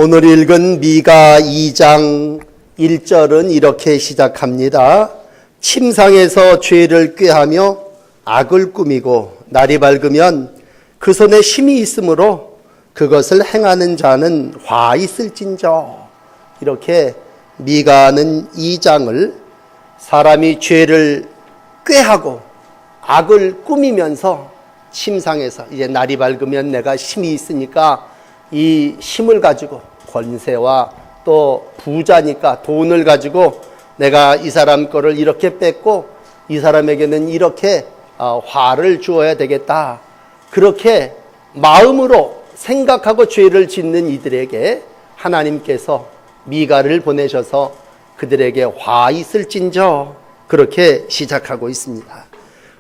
오늘 읽은 미가 2장 1절은 이렇게 시작합니다. 침상에서 죄를 꾀하며 악을 꾸미고 날이 밝으면 그 손에 힘이 있으므로 그것을 행하는 자는 화 있을진저. 이렇게 미가는 2장을 사람이 죄를 꾀하고 악을 꾸미면서 침상에서 이제 날이 밝으면 내가 힘이 있으니까 이 힘을 가지고 권세와 또 부자니까 돈을 가지고 내가 이 사람 거를 이렇게 뺏고 이 사람에게는 이렇게 화를 주어야 되겠다. 그렇게 마음으로 생각하고 죄를 짓는 이들에게 하나님께서 미가를 보내셔서 그들에게 화 있을진저 그렇게 시작하고 있습니다.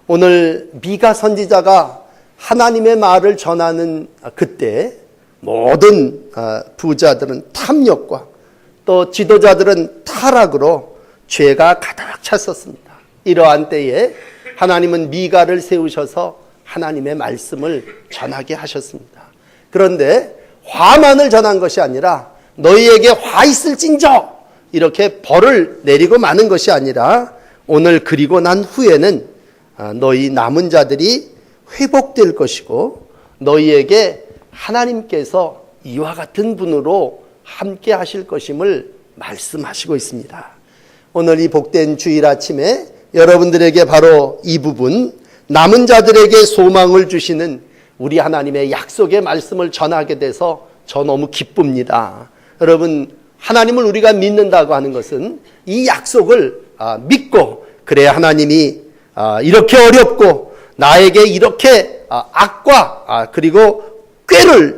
오늘 미가 선지자가 하나님의 말을 전하는 그때 모든 부자들은 탐욕과 또 지도자들은 타락으로 죄가 가득 찼었습니다. 이러한 때에 하나님은 미가를 세우셔서 하나님의 말씀을 전하게 하셨습니다. 그런데 화만을 전한 것이 아니라 너희에게 화 있을진저 이렇게 벌을 내리고 마는 것이 아니라 오늘 그리고 난 후에는 너희 남은 자들이 회복될 것이고 너희에게 하나님께서 이와 같은 분으로 함께 하실 것임을 말씀하시고 있습니다. 오늘 이 복된 주일 아침에 여러분들에게 바로 이 부분 남은 자들에게 소망을 주시는 우리 하나님의 약속의 말씀을 전하게 돼서 저 너무 기쁩니다. 여러분, 하나님을 우리가 믿는다고 하는 것은 이 약속을 믿고 그래야 하나님이 이렇게 어렵고 나에게 이렇게 악과 그리고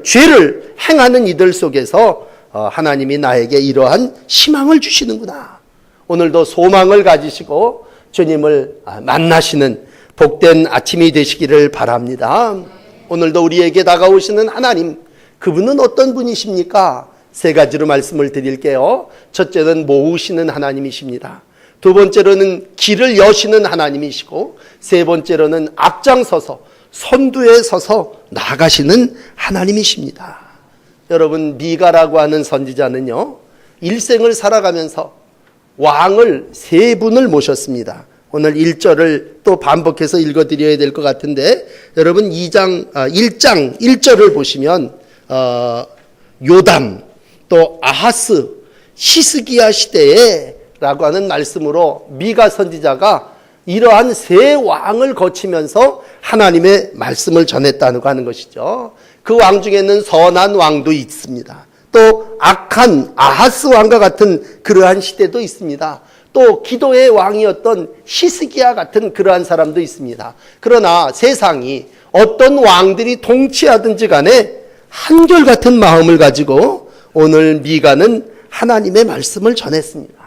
죄를 행하는 이들 속에서 하나님이 나에게 이러한 희망을 주시는구나. 오늘도 소망을 가지시고 주님을 만나시는 복된 아침이 되시기를 바랍니다. 오늘도 우리에게 다가오시는 하나님, 그분은 어떤 분이십니까? 세 가지로 말씀을 드릴게요. 첫째는 모으시는 하나님이십니다. 두 번째로는 길을 여시는 하나님이시고 세 번째로는 앞장서서 선두에 서서 나가시는 하나님이십니다. 여러분, 미가라고 하는 선지자는요, 일생을 살아가면서 왕을 세 분을 모셨습니다. 오늘 1절을 또 반복해서 읽어드려야 될 것 같은데 여러분 1장 1절을 보시면 요담 또 아하스 히스기야 시대에 라고 하는 말씀으로 미가 선지자가 이러한 세 왕을 거치면서 하나님의 말씀을 전했다고 하는 것이죠. 그 왕 중에는 선한 왕도 있습니다. 또 악한 아하스 왕과 같은 그러한 시대도 있습니다. 또 기도의 왕이었던 히스기야 같은 그러한 사람도 있습니다. 그러나 세상이 어떤 왕들이 통치하든지 간에 한결같은 마음을 가지고 오늘 미가는 하나님의 말씀을 전했습니다.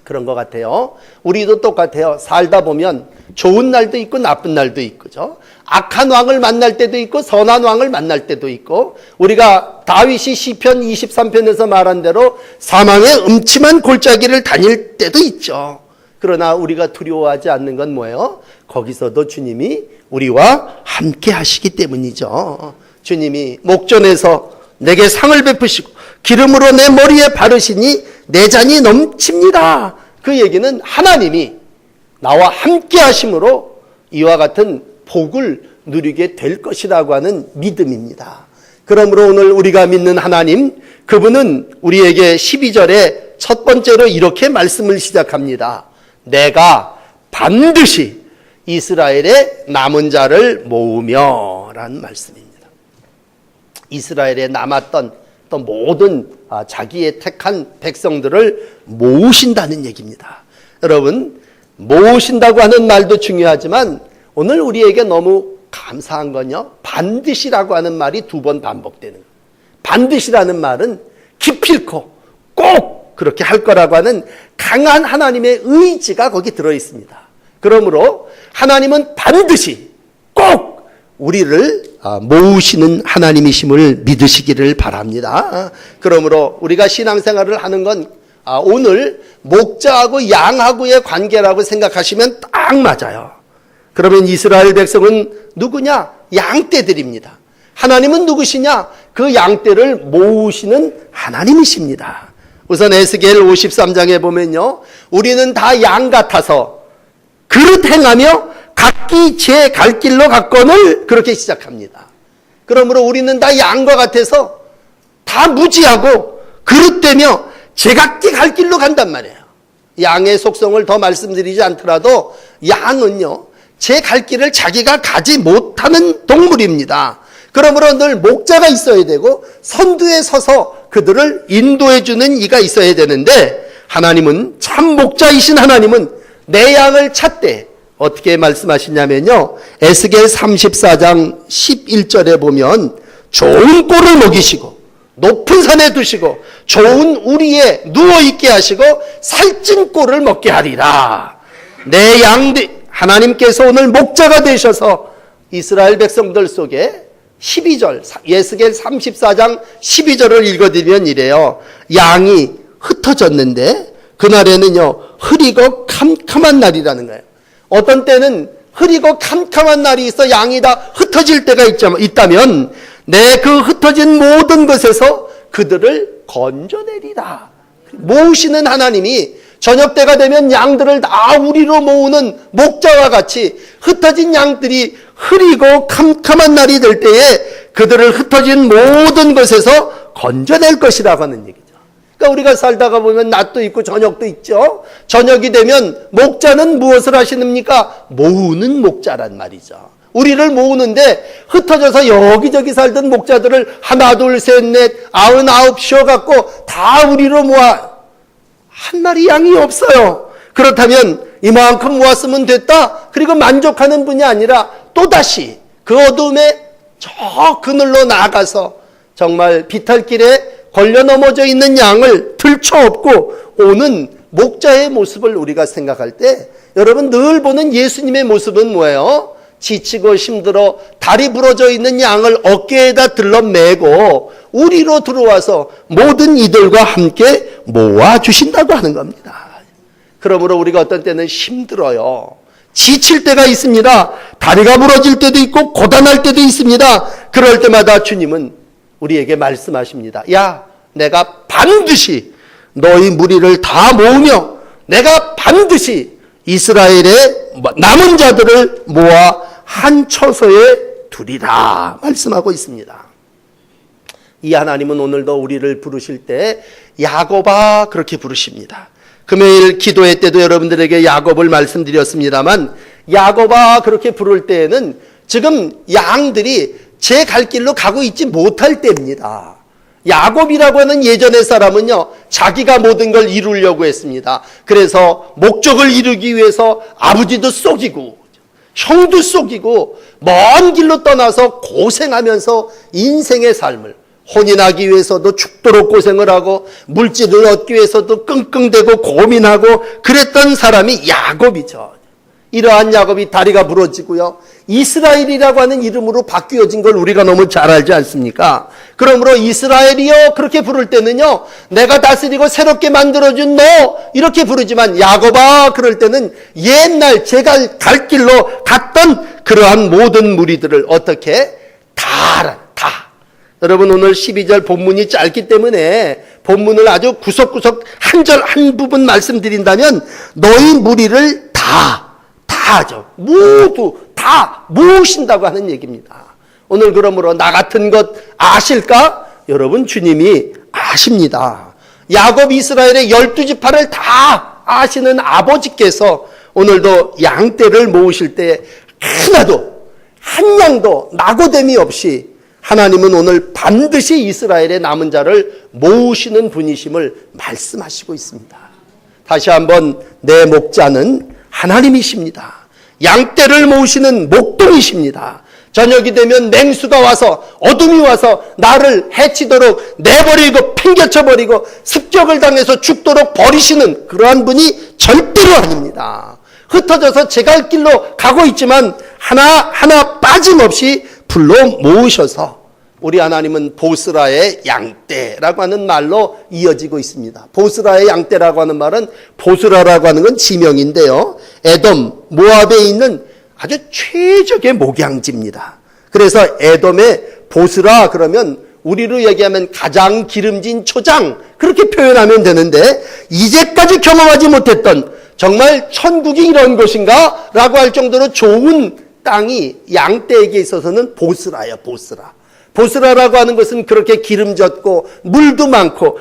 그런 것 같아요. 우리도 똑같아요. 살다 보면 좋은 날도 있고 나쁜 날도 있고, 그죠? 악한 왕을 만날 때도 있고 선한 왕을 만날 때도 있고, 우리가 다윗이 시편 23편에서 말한 대로 사망의 음침한 골짜기를 다닐 때도 있죠. 그러나 우리가 두려워하지 않는 건 뭐예요? 거기서도 주님이 우리와 함께 하시기 때문이죠. 주님이 목전에서 내게 상을 베푸시고 기름으로 내 머리에 바르시니 내 잔이 넘칩니다. 그 얘기는 하나님이 나와 함께 하심으로 이와 같은 복을 누리게 될 것이라고 하는 믿음입니다. 그러므로 오늘 우리가 믿는 하나님, 그분은 우리에게 12절에 첫 번째로 이렇게 말씀을 시작합니다. 내가 반드시 이스라엘의 남은 자를 모으며 라는 말씀입니다. 이스라엘에 남았던 또 모든 자기의 택한 백성들을 모으신다는 얘기입니다. 여러분, 모으신다고 하는 말도 중요하지만 오늘 우리에게 너무 감사한 건요, 반드시라고 하는 말이 두 번 반복되는 거예요. 반드시라는 말은 기필코 꼭 그렇게 할 거라고 하는 강한 하나님의 의지가 거기 들어있습니다. 그러므로 하나님은 반드시 꼭 우리를 모으시는 하나님이심을 믿으시기를 바랍니다. 그러므로 우리가 신앙생활을 하는 건 오늘 목자하고 양하고의 관계라고 생각하시면 딱 맞아요. 그러면 이스라엘 백성은 누구냐? 양떼들입니다. 하나님은 누구시냐? 그 양떼를 모으시는 하나님이십니다. 우선 에스겔 53장에 보면요, 우리는 다 양 같아서 그릇 행하며 각기 제 갈 길로 갔건을 그렇게 시작합니다. 그러므로 우리는 다 양과 같아서 다 무지하고 그릇되며 제각기 갈 길로 간단 말이에요. 양의 속성을 더 말씀드리지 않더라도 양은요, 제 갈 길을 자기가 가지 못하는 동물입니다. 그러므로 늘 목자가 있어야 되고 선두에 서서 그들을 인도해 주는 이가 있어야 되는데, 하나님은 참 목자이신 하나님은 내 양을 찾되 어떻게 말씀하시냐면요, 에스겔 34장 11절에 보면 좋은 꼴을 먹이시고 높은 산에 두시고 좋은 우리에 누워있게 하시고 살찐 꼴을 먹게 하리라. 내 양들, 하나님께서 오늘 목자가 되셔서 이스라엘 백성들 속에 12절, 에스겔 34장 12절을 읽어드리면 이래요. 양이 흩어졌는데 그날에는요, 흐리고 캄캄한 날이라는 거예요. 어떤 때는 흐리고 캄캄한 날이 있어 양이 다 흩어질 때가 있다면 내 그 흩어진 모든 것에서 그들을 건져내리라. 모으시는 하나님이 저녁 때가 되면 양들을 다 우리로 모으는 목자와 같이 흩어진 양들이 흐리고 캄캄한 날이 될 때에 그들을 흩어진 모든 것에서 건져낼 것이라고 하는 얘기죠. 그러니까 우리가 살다가 보면 낮도 있고 저녁도 있죠. 저녁이 되면 목자는 무엇을 하시는입니까? 모으는 목자란 말이죠. 우리를 모으는데 흩어져서 여기저기 살던 목자들을 하나 둘 셋 넷 99 쉬어갖고 다 우리로 모아 한 마리 양이 없어요. 그렇다면 이만큼 모았으면 됐다, 그리고 만족하는 분이 아니라 또다시 그 어둠에 저 그늘로 나아가서 정말 비탈길에 걸려 넘어져 있는 양을 들쳐업고 오는 목자의 모습을 우리가 생각할 때, 여러분 늘 보는 예수님의 모습은 뭐예요? 지치고 힘들어 다리 부러져 있는 양을 어깨에다 들러매고 우리로 들어와서 모든 이들과 함께 모아주신다고 하는 겁니다. 그러므로 우리가 어떤 때는 힘들어요. 지칠 때가 있습니다. 다리가 부러질 때도 있고 고단할 때도 있습니다. 그럴 때마다 주님은 우리에게 말씀하십니다. 야, 내가 반드시 너희 무리를 다 모으며 내가 반드시 이스라엘의 남은 자들을 모아 한 처소에 두리라 말씀하고 있습니다. 이 하나님은 오늘도 우리를 부르실 때 야곱아 그렇게 부르십니다. 금요일 기도회 때도 여러분들에게 야곱을 말씀드렸습니다만, 야곱아 그렇게 부를 때에는 지금 양들이 제 갈 길로 가고 있지 못할 때입니다. 야곱이라고 하는 예전의 사람은요, 자기가 모든 걸 이루려고 했습니다. 그래서 목적을 이루기 위해서 아버지도 속이고 형도 속이고 먼 길로 떠나서 고생하면서 인생의 삶을, 혼인하기 위해서도 죽도록 고생을 하고 물질을 얻기 위해서도 끙끙대고 고민하고 그랬던 사람이 야곱이죠. 이러한 야곱이 다리가 부러지고요, 이스라엘이라고 하는 이름으로 바뀌어진 걸 우리가 너무 잘 알지 않습니까? 그러므로 이스라엘이여 그렇게 부를 때는요, 내가 다스리고 새롭게 만들어준 너 이렇게 부르지만, 야곱아 그럴 때는 옛날 제가 갈 길로 갔던 그러한 모든 무리들을 어떻게 다. 여러분 오늘 12절 본문이 짧기 때문에 본문을 아주 구석구석 한 절 한 부분 말씀드린다면, 너희 무리를 다 하죠. 모두 다 모으신다고 하는 얘기입니다. 오늘 그러므로 나 같은 것 아실까? 여러분 주님이 아십니다. 야곱 이스라엘의 12지파를 다 아시는 아버지께서 오늘도 양떼를 모으실 때 하나도 한 양도 낙오됨이 없이 하나님은 오늘 반드시 이스라엘의 남은 자를 모으시는 분이심을 말씀하시고 있습니다. 다시 한번 내 목자는 하나님이십니다. 양떼를 모으시는 목동이십니다. 저녁이 되면 맹수가 와서 어둠이 와서 나를 해치도록 내버리고 팽개쳐버리고 습격을 당해서 죽도록 버리시는 그러한 분이 절대로 아닙니다. 흩어져서 제 갈 길로 가고 있지만 하나하나 빠짐없이 불러 모으셔서, 우리 하나님은 보스라의 양떼라고 하는 말로 이어지고 있습니다. 보스라의 양떼라고 하는 말은, 보스라라고 하는 건 지명인데요, 에돔, 모압에 있는 아주 최적의 목양지입니다. 그래서 에돔의 보스라 그러면 우리로 얘기하면 가장 기름진 초장, 그렇게 표현하면 되는데, 이제까지 경험하지 못했던 정말 천국이 이런 곳인가? 라고 할 정도로 좋은 땅이 양떼에게 있어서는 보스라예요, 보스라. 보스라라고 하는 것은 그렇게 기름졌고 물도 많고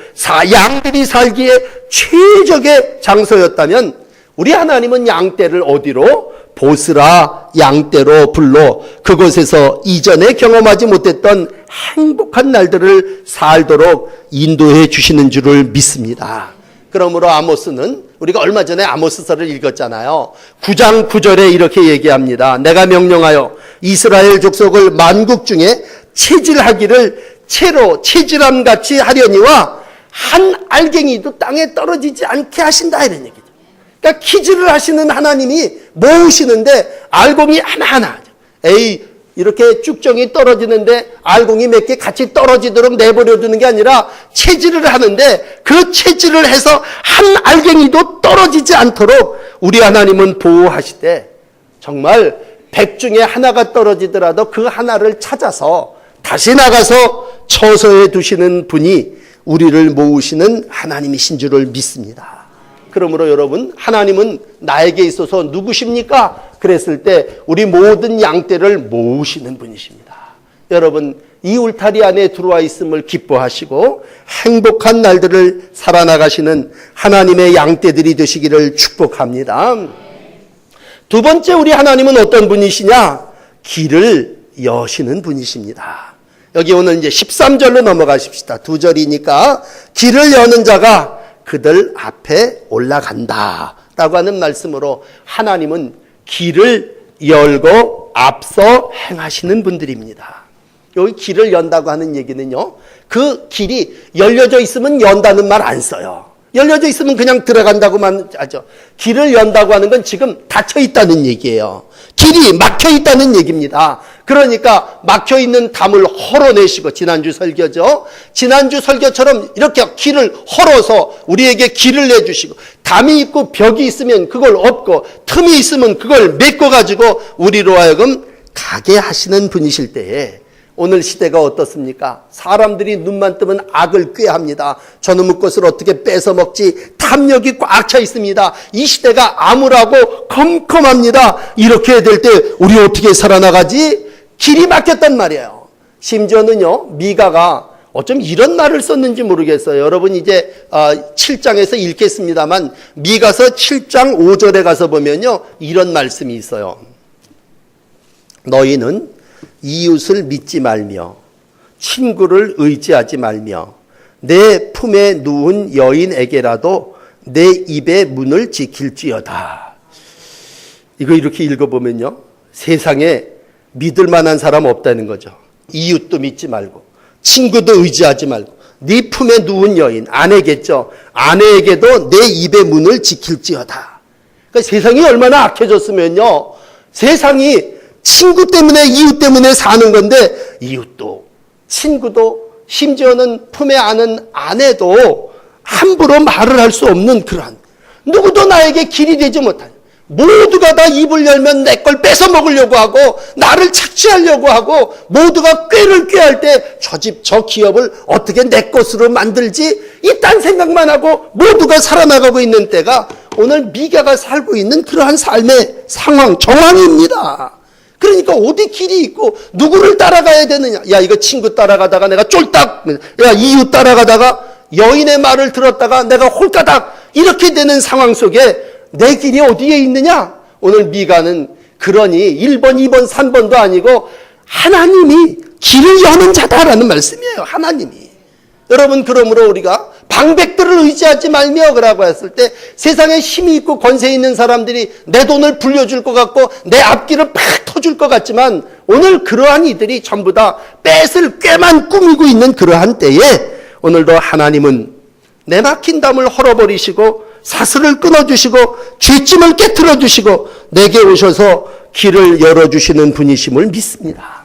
양들이 살기에 최적의 장소였다면, 우리 하나님은 양떼를 어디로? 보스라 양떼로 불러 그곳에서 이전에 경험하지 못했던 행복한 날들을 살도록 인도해 주시는 줄을 믿습니다. 그러므로 아모스는, 우리가 얼마 전에 아모스서를 읽었잖아요. 9장 9절에 이렇게 얘기합니다. 내가 명령하여 이스라엘 족속을 만국 중에 체질하기를 채로 체질함같이 하려니와 한 알갱이도 땅에 떨어지지 않게 하신다, 이런 얘기죠. 그러니까 키즈를 하시는 하나님이 모으시는데 알곡이 하나하나, 이렇게 쭉정이 떨어지는데 알곡이 몇 개 같이 떨어지도록 내버려 두는 게 아니라 체질을 하는데, 그 체질을 해서 한 알갱이도 떨어지지 않도록 우리 하나님은 보호하시되, 정말 100 중에 하나가 떨어지더라도 그 하나를 찾아서 다시 나가서 처소에 두시는 분이 우리를 모으시는 하나님이신 줄을 믿습니다. 그러므로 여러분, 하나님은 나에게 있어서 누구십니까? 그랬을 때 우리 모든 양떼를 모으시는 분이십니다. 여러분, 이 울타리 안에 들어와 있음을 기뻐하시고 행복한 날들을 살아나가시는 하나님의 양떼들이 되시기를 축복합니다. 두 번째, 우리 하나님은 어떤 분이시냐? 길을 여시는 분이십니다. 여기 오늘 이제 13절로 넘어가십시다. 2절이니까 길을 여는 자가 그들 앞에 올라간다 라고 하는 말씀으로, 하나님은 길을 열고 앞서 행하시는 분들입니다. 여기 길을 연다고 하는 얘기는요, 그 길이 열려져 있으면 연다는 말 안 써요. 열려져 있으면 그냥 들어간다고만 하죠. 길을 연다고 하는 건 지금 닫혀 있다는 얘기예요. 길이 막혀 있다는 얘기입니다. 그러니까 막혀 있는 담을 헐어내시고, 지난주 설교죠. 지난주 설교처럼 이렇게 길을 헐어서 우리에게 길을 내주시고, 담이 있고 벽이 있으면 그걸 엎고, 틈이 있으면 그걸 메꿔가지고 우리로 하여금 가게 하시는 분이실 때에, 오늘 시대가 어떻습니까? 사람들이 눈만 뜨면 악을 꾀합니다. 저놈의 것을 어떻게 뺏어 먹지? 탐욕이 꽉 차 있습니다. 이 시대가 암울하고 컴컴합니다. 이렇게 될 때 우리 어떻게 살아나가지? 길이 막혔단 말이에요. 심지어는요, 미가가 어쩜 이런 말을 썼는지 모르겠어요. 여러분 이제 7장에서 읽겠습니다만, 미가서 7장 5절에 가서 보면요, 이런 말씀이 있어요. 너희는 이웃을 믿지 말며 친구를 의지하지 말며 내 품에 누운 여인에게라도 내 입의 문을 지킬지어다. 이거 이렇게 읽어보면요, 세상에 믿을 만한 사람 없다는 거죠. 이웃도 믿지 말고 친구도 의지하지 말고 네 품에 누운 여인, 아내겠죠. 아내에게도 내 입의 문을 지킬지어다. 그러니까 세상이 얼마나 악해졌으면요, 세상이 친구 때문에, 이웃 때문에 사는 건데, 이웃도 친구도 심지어는 품에 안은 아내도 함부로 말을 할 수 없는 그러한, 누구도 나에게 길이 되지 못한, 모두가 다 입을 열면 내 걸 뺏어 먹으려고 하고 나를 착취하려고 하고, 모두가 꾀를 꾀할 때 저 집 저 기업을 어떻게 내 것으로 만들지, 이딴 생각만 하고 모두가 살아나가고 있는 때가 오늘 미가가 살고 있는 그러한 삶의 상황, 정황입니다. 그러니까 어디 길이 있고 누구를 따라가야 되느냐? 야, 이거 친구 따라가다가 내가 쫄딱, 야, 이웃 따라가다가 여인의 말을 들었다가 내가 홀가닥, 이렇게 되는 상황 속에 내 길이 어디에 있느냐? 오늘 미가는 그러니 1번, 2번, 3번도 아니고 하나님이 길을 여는 자다라는 말씀이에요. 하나님이. 여러분, 그러므로 우리가 방백들을 의지하지 말며 그라고 했을 때, 세상에 힘이 있고 권세 있는 사람들이 내 돈을 불려줄 것 같고 내 앞길을 팍 터줄 것 같지만, 오늘 그러한 이들이 전부 다 뺏을 꾀만 꾸미고 있는 그러한 때에, 오늘도 하나님은 내 막힌 담을 헐어버리시고 사슬을 끊어주시고 쥐찜을 깨트려주시고 내게 오셔서 길을 열어주시는 분이심을 믿습니다.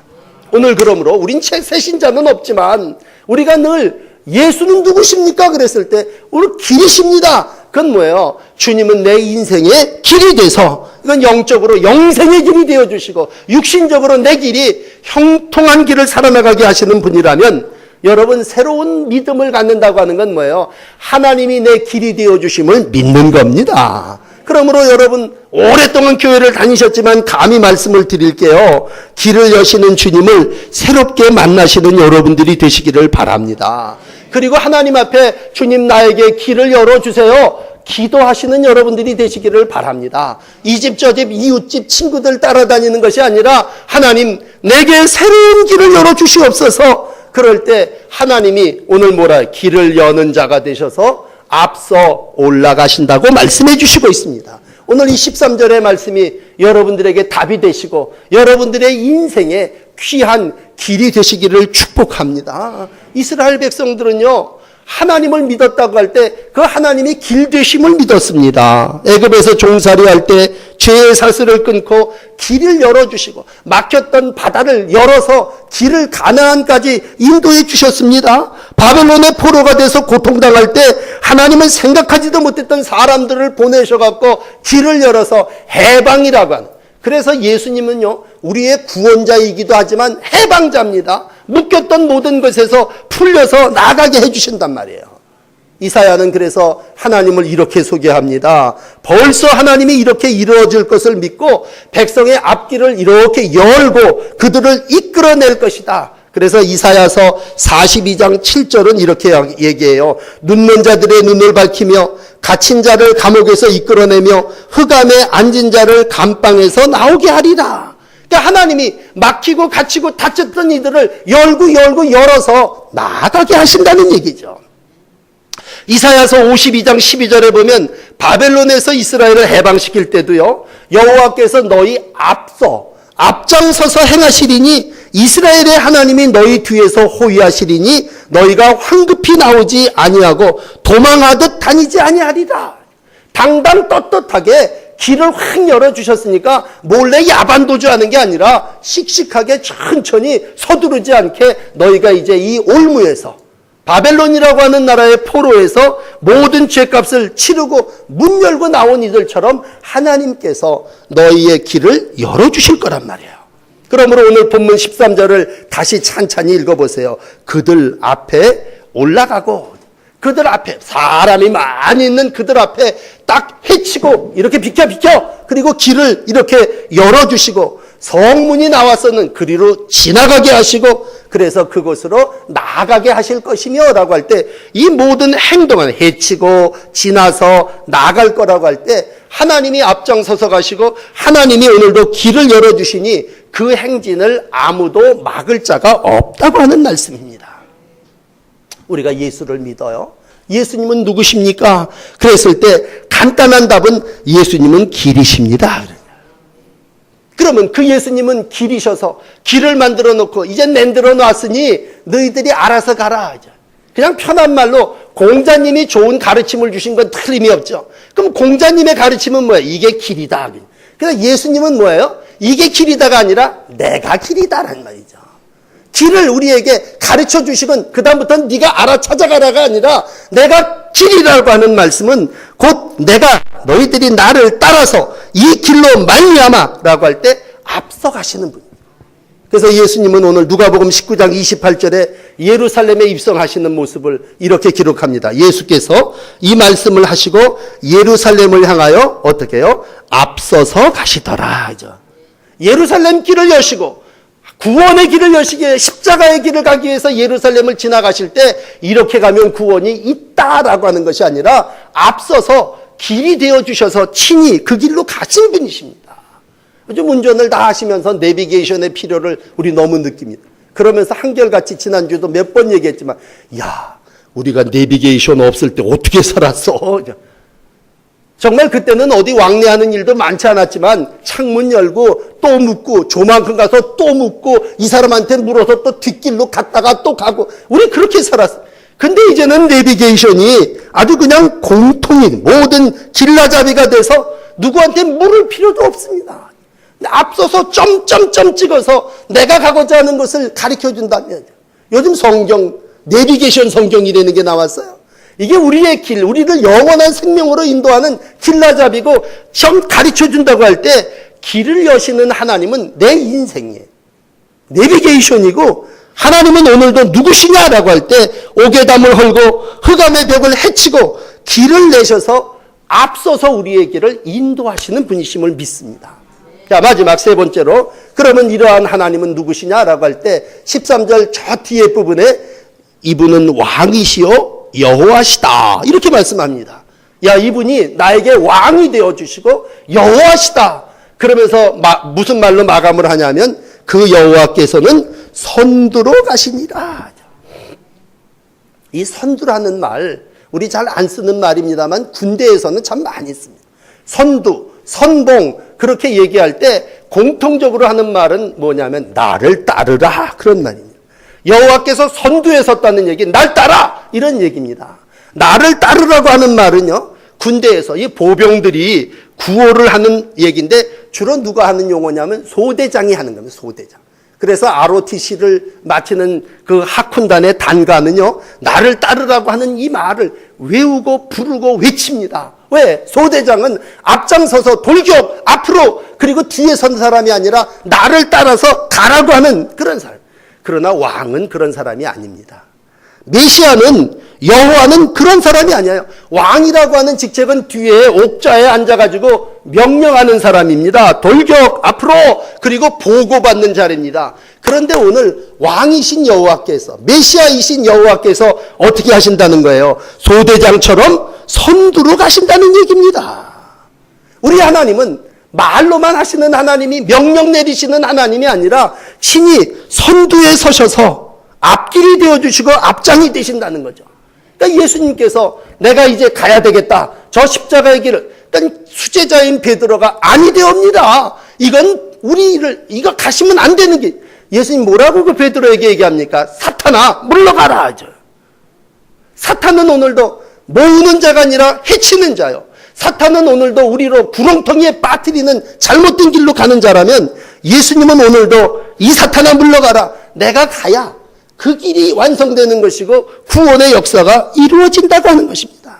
오늘 그러므로 우린 새신자는 없지만 우리가 늘 예수는 누구십니까? 그랬을 때 오늘 길이십니다. 그건 뭐예요? 주님은 내 인생의 길이 돼서, 이건 영적으로 영생의 길이 되어주시고 육신적으로 내 길이 형통한 길을 살아나가게 하시는 분이라면, 여러분, 새로운 믿음을 갖는다고 하는 건 뭐예요? 하나님이 내 길이 되어주심을 믿는 겁니다. 그러므로 여러분, 오랫동안 교회를 다니셨지만 감히 말씀을 드릴게요. 길을 여시는 주님을 새롭게 만나시는 여러분들이 되시기를 바랍니다. 그리고 하나님 앞에 주님 나에게 길을 열어주세요. 기도하시는 여러분들이 되시기를 바랍니다. 이 집 저 집 이웃집 친구들 따라다니는 것이 아니라 하나님 내게 새로운 길을 열어주시옵소서. 그럴 때 하나님이 오늘 길을 여는 자가 되셔서 앞서 올라가신다고 말씀해 주시고 있습니다. 오늘 이 13절의 말씀이 여러분들에게 답이 되시고 여러분들의 인생에 귀한 길이 되시기를 축복합니다. 이스라엘 백성들은요, 하나님을 믿었다고 할 때 그 하나님이 길 되심을 믿었습니다. 애굽에서 종살이할 때 죄의 사슬을 끊고 길을 열어주시고 막혔던 바다를 열어서 길을 가나안까지 인도해 주셨습니다. 바벨론의 포로가 돼서 고통당할 때 하나님은 생각하지도 못했던 사람들을 보내셔갖고 길을 열어서 해방이라고 하는, 그래서 예수님은요, 우리의 구원자이기도 하지만 해방자입니다. 묶였던 모든 것에서 풀려서 나가게 해주신단 말이에요. 이사야는 그래서 하나님을 이렇게 소개합니다. 벌써 하나님이 이렇게 이루어질 것을 믿고 백성의 앞길을 이렇게 열고 그들을 이끌어낼 것이다. 그래서 이사야서 42장 7절은 이렇게 얘기해요. 눈먼 자들의 눈을 밝히며 갇힌 자를 감옥에서 이끌어내며 흑암에 앉은 자를 감방에서 나오게 하리라. 그러니까 하나님이 막히고 갇히고 닫혔던 이들을 열어서 나아가게 하신다는 얘기죠. 이사야서 52장 12절에 보면 바벨론에서 이스라엘을 해방시킬 때도요, 여호와께서 너희 앞장서서 행하시리니 이스라엘의 하나님이 너희 뒤에서 호위하시리니 너희가 황급히 나오지 아니하고 도망하듯 다니지 아니하리라. 당당 떳떳하게 길을 확 열어주셨으니까 몰래 야반도주하는 게 아니라 씩씩하게 천천히 서두르지 않게 너희가 이제 이 올무에서, 바벨론이라고 하는 나라의 포로에서 모든 죄값을 치르고 문 열고 나온 이들처럼 하나님께서 너희의 길을 열어주실 거란 말이에요. 그러므로 오늘 본문 13절을 다시 찬찬히 읽어보세요. 그들 앞에 올라가고, 그들 앞에, 사람이 많이 있는 그들 앞에 딱 해치고 이렇게 비켜 그리고 길을 이렇게 열어주시고 성문이 나왔었는 그리로 지나가게 하시고 그래서 그곳으로 나아가게 하실 것이며 라고 할 때 이 모든 행동은 해치고 지나서 나갈 거라고 할 때 하나님이 앞장서서 가시고 하나님이 오늘도 길을 열어주시니 그 행진을 아무도 막을 자가 없다고 하는 말씀입니다. 우리가 예수를 믿어요. 예수님은 누구십니까? 그랬을 때 간단한 답은 예수님은 길이십니다. 그러면 그 예수님은 길이셔서 길을 만들어 놓고 이제 만들어 놨으니 너희들이 알아서 가라. 그냥 편한 말로 공자님이 좋은 가르침을 주신 건 틀림이 없죠. 그럼 공자님의 가르침은 뭐예요? 이게 길이다. 그래서 예수님은 뭐예요? 이게 길이다가 아니라 내가 길이다라는 말이죠. 길을 우리에게 가르쳐 주시건 그다음부터는 네가 알아 찾아가라가 아니라 내가 길이라고 하는 말씀은 곧 내가 너희들이 나를 따라서 이 길로 말미암아라고 할 때 앞서가시는 분입니다. 그래서 예수님은 오늘 누가복음 19장 28절에 예루살렘에 입성하시는 모습을 이렇게 기록합니다. 예수께서 이 말씀을 하시고 예루살렘을 향하여 어떻게 해요? 앞서서 가시더라. 예루살렘 길을 여시고 구원의 길을 여시기에 십자가의 길을 가기 위해서 예루살렘을 지나가실 때 이렇게 가면 구원이 있다라고 하는 것이 아니라 앞서서 길이 되어주셔서 친히 그 길로 가신 분이십니다. 요즘 운전을 다 하시면서 내비게이션의 필요를 우리 너무 느낍니다. 그러면서 한결같이 지난주도 몇 번 얘기했지만 야, 우리가 내비게이션 없을 때 어떻게 살았어? 정말 그때는 어디 왕래하는 일도 많지 않았지만 창문 열고 또 묻고 조만큼 가서 또 묻고 이 사람한테 물어서 또 뒷길로 갔다가 또 가고 우리 그렇게 살았어요. 근데 이제는 내비게이션이 아주 그냥 공통인 모든 길라잡이가 돼서 누구한테 물을 필요도 없습니다. 앞서서 점점점 찍어서 내가 가고자 하는 것을 가르쳐준다면 요즘 성경, 내비게이션 성경이라는 게 나왔어요. 이게 우리의 길, 우리를 영원한 생명으로 인도하는 길라잡이고 가르쳐준다고 할 때 길을 여시는 하나님은 내 인생에 내비게이션이고 하나님은 오늘도 누구시냐라고 할 때 옥외담을 헐고 흑암의 벽을 헤치고 길을 내셔서 앞서서 우리의 길을 인도하시는 분이심을 믿습니다. 자, 마지막 세 번째로, 그러면 이러한 하나님은 누구시냐라고 할 때 13절 저 뒤에 부분에 이분은 왕이시요 여호와시다 이렇게 말씀합니다. 야, 이분이 나에게 왕이 되어주시고 여호와시다. 그러면서 무슨 말로 마감을 하냐면 그 여호와께서는 선두로 가시니라. 이 선두라는 말 우리 잘 안 쓰는 말입니다만 군대에서는 참 많이 씁니다. 선두, 선봉 그렇게 얘기할 때 공통적으로 하는 말은 뭐냐면 나를 따르라 그런 말입니다. 여호와께서 선두에 섰다는 얘기, 날 따라 이런 얘기입니다. 나를 따르라고 하는 말은요, 군대에서 이 보병들이 구호를 하는 얘기인데 주로 누가 하는 용어냐면 소대장이 하는 겁니다. 소대장. 그래서 ROTC를 마치는 그 학군단의 단가는요, 나를 따르라고 하는 이 말을 외우고 부르고 외칩니다. 왜? 소대장은 앞장서서 돌격 앞으로 그리고 뒤에 선 사람이 아니라 나를 따라서 가라고 하는 그런 사람. 그러나 왕은 그런 사람이 아닙니다. 메시아는, 여호와는 그런 사람이 아니에요. 왕이라고 하는 직책은 뒤에 옥좌에 앉아가지고 명령하는 사람입니다. 돌격 앞으로 그리고 보고받는 자리입니다. 그런데 오늘 왕이신 여호와께서, 메시아이신 여호와께서 어떻게 하신다는 거예요? 소대장처럼 선두로 가신다는 얘기입니다. 우리 하나님은 말로만 하시는 하나님이, 명령 내리시는 하나님이 아니라 친히 선두에 서셔서 앞길이 되어주시고 앞장이 되신다는 거죠. 그러니까 예수님께서 내가 이제 가야 되겠다, 저 십자가의 길을, 그러니까 수제자인 베드로가 아니 되옵니다. 이건 이거 가시면 안 되는 길. 예수님 뭐라고 그 베드로에게 얘기합니까? 사탄아 물러가라 하죠. 사탄은 오늘도 모으는 자가 아니라 해치는 자요. 사탄은 오늘도 우리로 구렁텅이에 빠뜨리는 잘못된 길로 가는 자라면 예수님은 오늘도 이 사탄아 물러가라, 내가 가야 그 길이 완성되는 것이고 구원의 역사가 이루어진다고 하는 것입니다.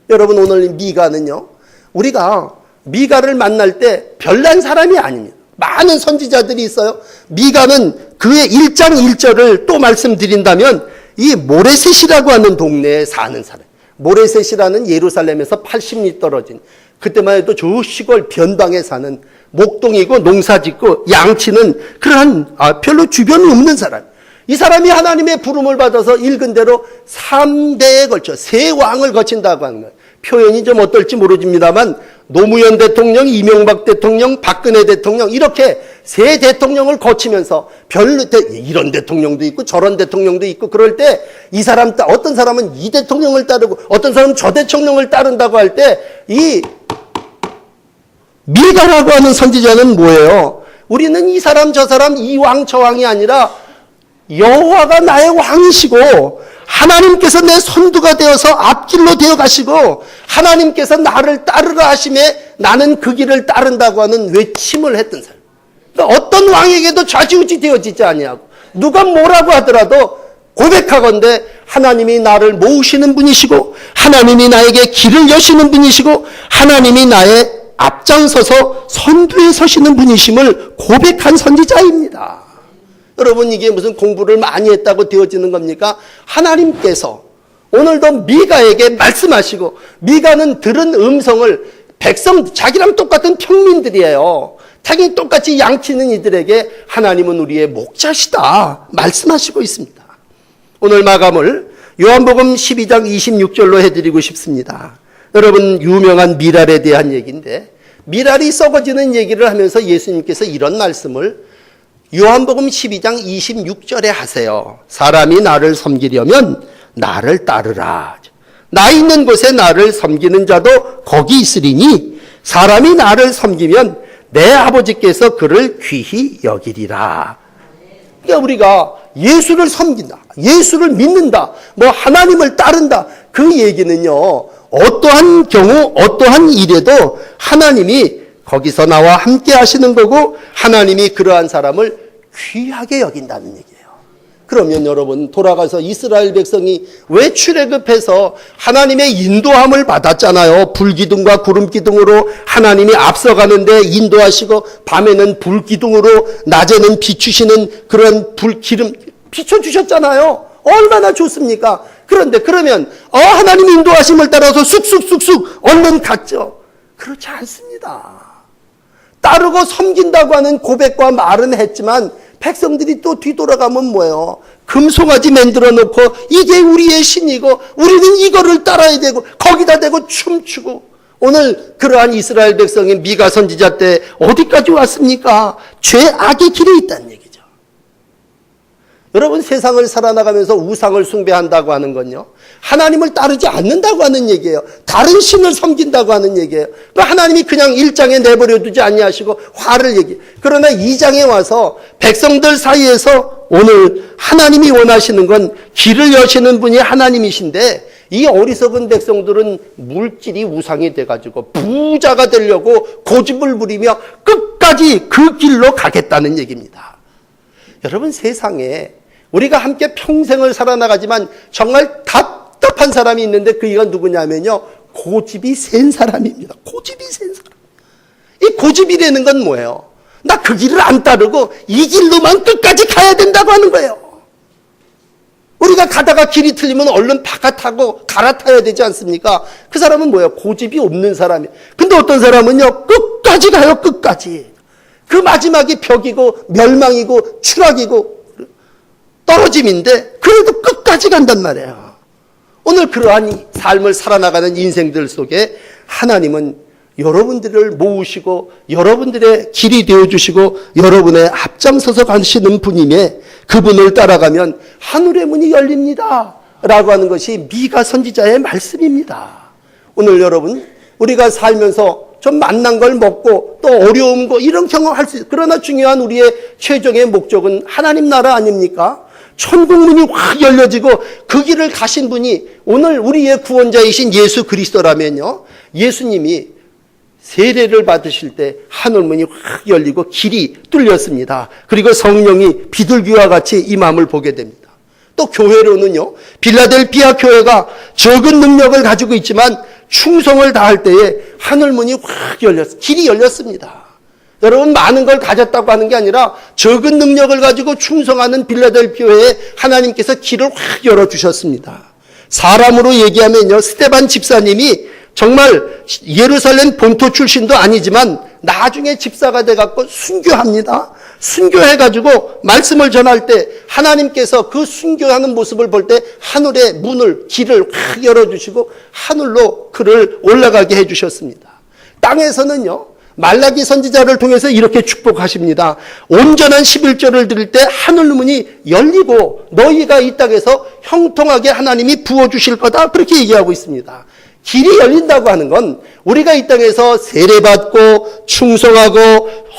여러분, 오늘 미가는요, 우리가 미가를 만날 때 별난 사람이 아닙니다. 많은 선지자들이 있어요. 미가는 그의 1장 1절을 또 말씀드린다면 이 모레셋이라고 하는 동네에 사는 사람. 모레셋이라는 예루살렘에서 80리 떨어진, 그때만 해도 저 시골 변방에 사는, 목동이고 농사짓고 양치는 그러한 별로 주변이 없는 사람. 이 사람이 하나님의 부름을 받아서 읽은 대로 3대에 걸쳐 세 왕을 거친다고 하는 거예요. 표현이 좀 어떨지 모르겠습니다만 노무현 대통령, 이명박 대통령, 박근혜 대통령 이렇게 세 대통령을 거치면서 이런 대통령도 있고 저런 대통령도 있고 그럴 때 이 사람, 어떤 사람은 이 대통령을 따르고 어떤 사람은 저 대통령을 따른다고 할 때 이 미가라고 하는 선지자는 뭐예요? 우리는 이 사람 저 사람 이 왕 저 왕이 아니라 여호와가 나의 왕이시고 하나님께서 내 선두가 되어서 앞길로 되어 가시고 하나님께서 나를 따르라 하심에 나는 그 길을 따른다고 하는 외침을 했던 사람. 그러니까 어떤 왕에게도 좌지우지 되어지지 아니하고 누가 뭐라고 하더라도 고백하건대 하나님이 나를 모으시는 분이시고 하나님이 나에게 길을 여시는 분이시고 하나님이 나의 앞장서서 선두에 서시는 분이심을 고백한 선지자입니다. 여러분, 이게 무슨 공부를 많이 했다고 되어지는 겁니까? 하나님께서 오늘도 미가에게 말씀하시고, 미가는 들은 음성을 자기랑 똑같은 평민들이에요. 자기 똑같이 양치는 이들에게 하나님은 우리의 목자시다 말씀하시고 있습니다. 오늘 마감을 요한복음 12장 26절로 해드리고 싶습니다. 여러분, 유명한 미랄에 대한 얘기인데, 미랄이 썩어지는 얘기를 하면서 예수님께서 이런 말씀을 요한복음 12장 26절에 하세요. 사람이 나를 섬기려면 나를 따르라. 나 있는 곳에 나를 섬기는 자도 거기 있으리니 사람이 나를 섬기면 내 아버지께서 그를 귀히 여기리라. 그러니까 우리가 예수를 섬긴다, 예수를 믿는다, 하나님을 따른다, 그 얘기는요, 어떠한 경우 어떠한 일에도 하나님이 거기서 나와 함께 하시는 거고 하나님이 그러한 사람을 귀하게 여긴다는 얘기예요. 그러면 여러분, 돌아가서 이스라엘 백성이 왜 출애굽해서 하나님의 인도함을 받았잖아요. 불기둥과 구름기둥으로 하나님이 앞서가는데 인도하시고 밤에는 불기둥으로 낮에는 비추시는 그런 비춰주셨잖아요. 얼마나 좋습니까? 그런데 그러면 하나님 인도하심을 따라서 쑥쑥쑥쑥 얼른 갔죠. 그렇지 않습니다. 따르고 섬긴다고 하는 고백과 말은 했지만 백성들이 또 뒤돌아가면 뭐예요? 금송아지 만들어 놓고 이게 우리의 신이고 우리는 이거를 따라야 되고 거기다 대고 춤추고, 오늘 그러한 이스라엘 백성이 미가 선지자 때 어디까지 왔습니까? 죄악의 길에 있다는 얘기죠. 여러분, 세상을 살아나가면서 우상을 숭배한다고 하는 건요, 하나님을 따르지 않는다고 하는 얘기예요. 다른 신을 섬긴다고 하는 얘기예요. 하나님이 그냥 1장에 내버려 두지 아니하시고 화를 얘기해요. 그러나 2장에 와서 백성들 사이에서 오늘 하나님이 원하시는 건 길을 여시는 분이 하나님이신데, 이 어리석은 백성들은 물질이 우상이 돼가지고 부자가 되려고 고집을 부리며 끝까지 그 길로 가겠다는 얘기입니다. 여러분, 세상에 우리가 함께 평생을 살아나가지만 정말 답답한 사람이 있는데 그이가 누구냐면요, 고집이 센 사람입니다. 고집이 센 사람. 이 고집이라는 건 뭐예요? 나 그 길을 안 따르고 이 길로만 끝까지 가야 된다고 하는 거예요. 우리가 가다가 길이 틀리면 얼른 바깥하고 갈아타야 되지 않습니까? 그 사람은 뭐예요? 고집이 없는 사람이에요. 근데 어떤 사람은요, 끝까지 가요. 끝까지. 그 마지막이 벽이고 멸망이고 추락이고 떨어짐인데 그래도 끝까지 간단 말이에요. 오늘 그러한 삶을 살아나가는 인생들 속에 하나님은 여러분들을 모으시고 여러분들의 길이 되어주시고 여러분의 앞장서서 가시는 분임에, 그분을 따라가면 하늘의 문이 열립니다 라고 하는 것이 미가 선지자의 말씀입니다. 오늘 여러분, 우리가 살면서 좀 만난 걸 먹고 또 어려운 거 이런 경험할 수 있어요. 그러나 중요한 우리의 최종의 목적은 하나님 나라 아닙니까? 천국 문이 확 열려지고 그 길을 가신 분이 오늘 우리의 구원자이신 예수 그리스도라면요, 예수님이 세례를 받으실 때 하늘문이 확 열리고 길이 뚫렸습니다. 그리고 성령이 비둘기와 같이 이 마음을 보게 됩니다. 또 교회로는요, 빌라델피아 교회가 적은 능력을 가지고 있지만 충성을 다할 때에 하늘문이 확 열렸어요. 길이 열렸습니다. 여러분, 많은 걸 가졌다고 하는 게 아니라 적은 능력을 가지고 충성하는 빌라델피아에 하나님께서 길을 확 열어주셨습니다. 사람으로 얘기하면요, 스데반 집사님이 정말 예루살렘 본토 출신도 아니지만 나중에 집사가 돼갖고 순교합니다. 순교해가지고 말씀을 전할 때 하나님께서 그 순교하는 모습을 볼 때 하늘의 문을, 길을 확 열어주시고 하늘로 그를 올라가게 해주셨습니다. 땅에서는요, 말라기 선지자를 통해서 이렇게 축복하십니다. 온전한 11절을 드릴 때 하늘 문이 열리고 너희가 이 땅에서 형통하게 하나님이 부어주실 거다, 그렇게 얘기하고 있습니다. 길이 열린다고 하는 건 우리가 이 땅에서 세례받고 충성하고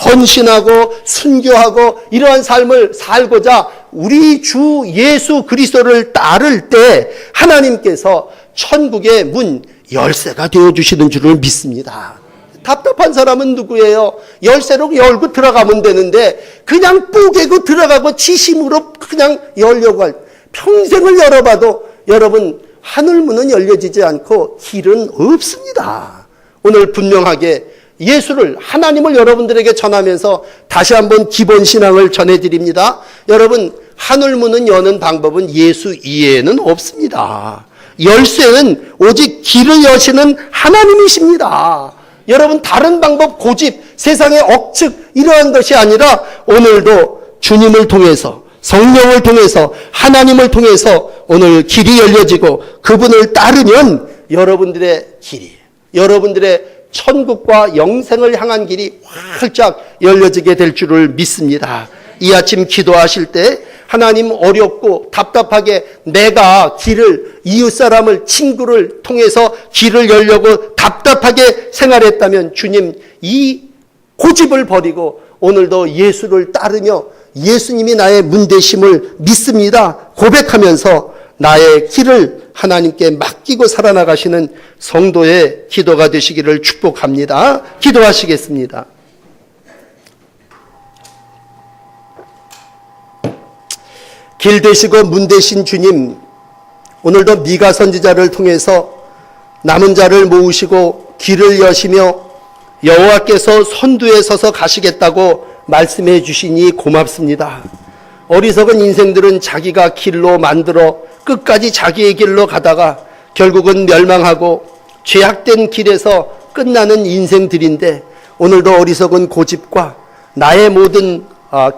헌신하고 순교하고 이러한 삶을 살고자 우리 주 예수 그리스도를 따를 때 하나님께서 천국의 문 열쇠가 되어주시는 줄을 믿습니다. 답답한 사람은 누구예요? 열쇠로 열고 들어가면 되는데 그냥 뽀개고 들어가고 지심으로 그냥 열려고 할, 평생을 열어봐도 여러분 하늘문은 열려지지 않고 길은 없습니다. 오늘 분명하게 예수를, 하나님을 여러분들에게 전하면서 다시 한번 기본 신앙을 전해드립니다. 여러분, 하늘문은 여는 방법은 예수 이외에는 없습니다. 열쇠는 오직 길을 여시는 하나님이십니다. 여러분, 다른 방법, 고집, 세상의 억측 이러한 것이 아니라 오늘도 주님을 통해서, 성령을 통해서, 하나님을 통해서 오늘 길이 열려지고 그분을 따르면 여러분들의 길이, 여러분들의 천국과 영생을 향한 길이 활짝 열려지게 될 줄을 믿습니다. 이 아침 기도하실 때 하나님, 어렵고 답답하게 내가 길을, 이웃사람을, 친구를 통해서 길을 열려고 답답하게 생활했다면 주님, 이 고집을 버리고 오늘도 예수를 따르며 예수님이 나의 문 되심을 믿습니다 고백하면서 나의 길을 하나님께 맡기고 살아나가시는 성도의 기도가 되시기를 축복합니다. 기도하시겠습니다. 길 되시고 문 되신 주님, 오늘도 미가 선지자를 통해서 남은 자를 모으시고 길을 여시며 여호와께서 선두에 서서 가시겠다고 말씀해 주시니 고맙습니다. 어리석은 인생들은 자기가 길로 만들어 끝까지 자기의 길로 가다가 결국은 멸망하고 죄악된 길에서 끝나는 인생들인데, 오늘도 어리석은 고집과 나의 모든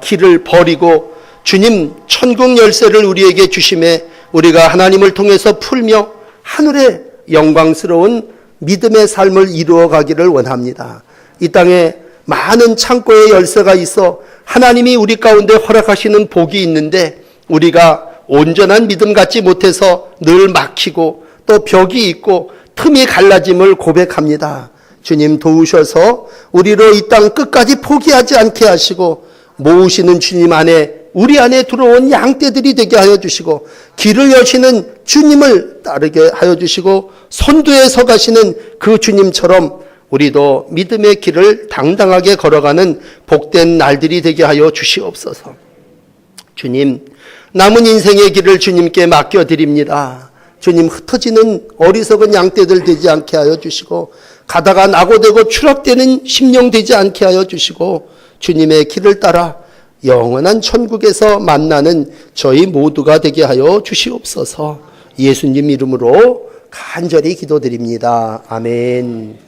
길을 버리고 주님 천국 열쇠를 우리에게 주심에 우리가 하나님을 통해서 풀며 하늘의 영광스러운 믿음의 삶을 이루어 가기를 원합니다. 이 땅에 많은 창고의 열쇠가 있어 하나님이 우리 가운데 허락하시는 복이 있는데, 우리가 온전한 믿음 갖지 못해서 늘 막히고 또 벽이 있고 틈이 갈라짐을 고백합니다. 주님 도우셔서 우리로 이 땅 끝까지 포기하지 않게 하시고, 모으시는 주님 안에 우리 안에 들어온 양떼들이 되게 하여 주시고, 길을 여시는 주님을 따르게 하여 주시고, 선두에 서 가시는 그 주님처럼 우리도 믿음의 길을 당당하게 걸어가는 복된 날들이 되게 하여 주시옵소서. 주님, 남은 인생의 길을 주님께 맡겨드립니다. 주님, 흩어지는 어리석은 양떼들 되지 않게 하여 주시고, 가다가 낙오되고 추락되는 심령 되지 않게 하여 주시고, 주님의 길을 따라 영원한 천국에서 만나는 저희 모두가 되게 하여 주시옵소서. 예수님 이름으로 간절히 기도드립니다. 아멘.